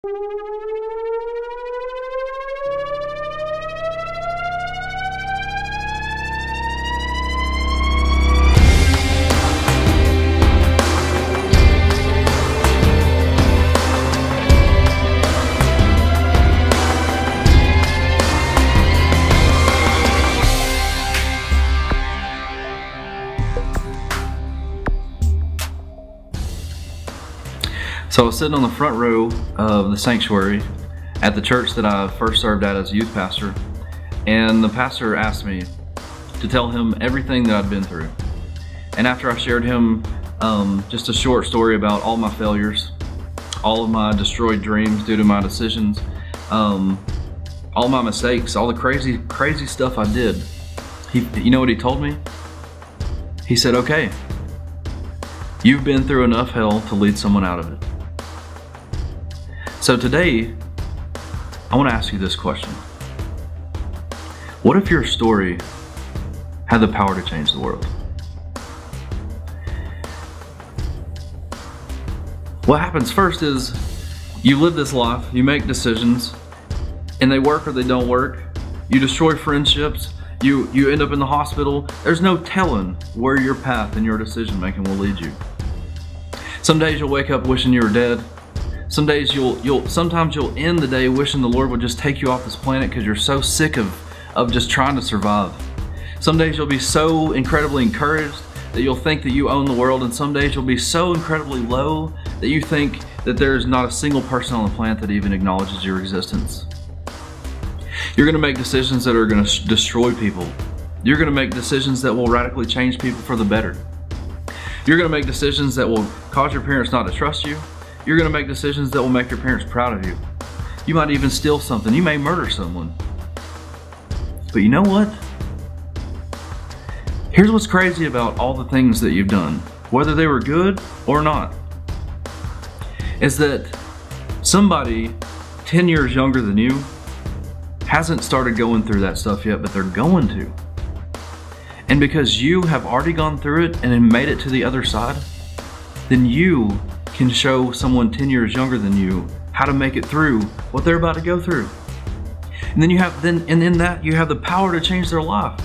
So I was sitting on the front row of the sanctuary at the church that I first served at as a youth pastor, and the pastor asked me to tell him everything that I'd been through. And after I shared him just a short story about all my failures, all of my destroyed dreams due to my decisions, all my mistakes, all the crazy stuff I did, you know what he told me? He said, "Okay, you've been through enough hell to lead someone out of it." So today, I want to ask you this question. What if your story had the power to change the world? What happens first is you live this life, you make decisions, and they work or they don't work. You destroy friendships, you end up in the hospital. There's no telling where your path and your decision making will lead you. Some days you'll wake up wishing you were dead. Some days sometimes you'll end the day wishing the Lord would just take you off this planet because you're so sick of just trying to survive. Some days you'll be so incredibly encouraged that you'll think that you own the world, and some days you'll be so incredibly low that you think that there's not a single person on the planet that even acknowledges your existence. You're going to make decisions that are going to destroy people. You're going to make decisions that will radically change people for the better. You're going to make decisions that will cause your parents not to trust you. You're going to make decisions that will make your parents proud of you. You might even steal something. You may murder someone. But you know what? Here's what's crazy about all the things that you've done, whether they were good or not, is that somebody 10 years younger than you hasn't started going through that stuff yet, but they're going to. And because you have already gone through it and made it to the other side, then you can show someone 10 years younger than you how to make it through what they're about to go through. And then in that you have the power to change their life.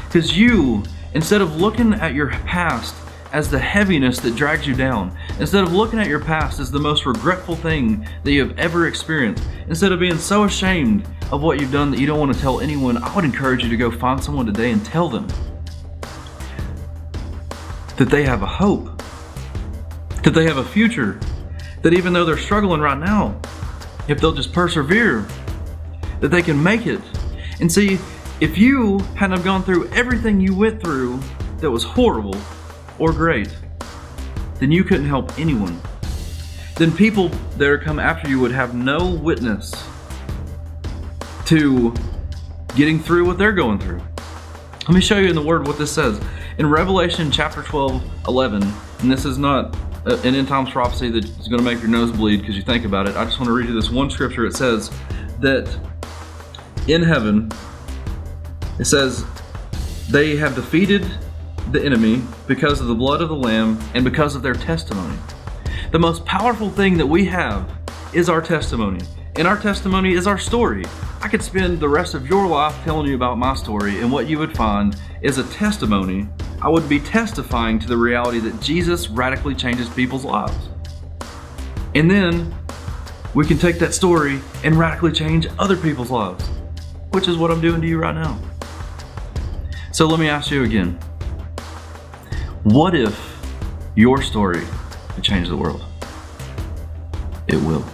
Because you, instead of looking at your past as the heaviness that drags you down, instead of looking at your past as the most regretful thing that you have ever experienced, instead of being so ashamed of what you've done that you don't want to tell anyone, I would encourage you to go find someone today and tell them that they have a hope, that they have a future, that even though they're struggling right now, if they'll just persevere, that they can make it. And see, if you hadn't have gone through everything you went through that was horrible or great, then you couldn't help anyone. Then people that are come after you would have no witness to getting through what they're going through. Let me show you in the Word what this says. In Revelation chapter 12:11, and this is not an end times prophecy that is going to make your nose bleed because you think about it. I just want to read you this one scripture. It says that in heaven, it says, they have defeated the enemy because of the blood of the Lamb and because of their testimony. The most powerful thing that we have is our testimony. And our testimony is our story. I could spend the rest of your life telling you about my story, and what you would find is a testimony. I would be testifying to the reality that Jesus radically changes people's lives. And then we can take that story and radically change other people's lives, which is what I'm doing to you right now. So let me ask you again. What if your story could change the world? It will.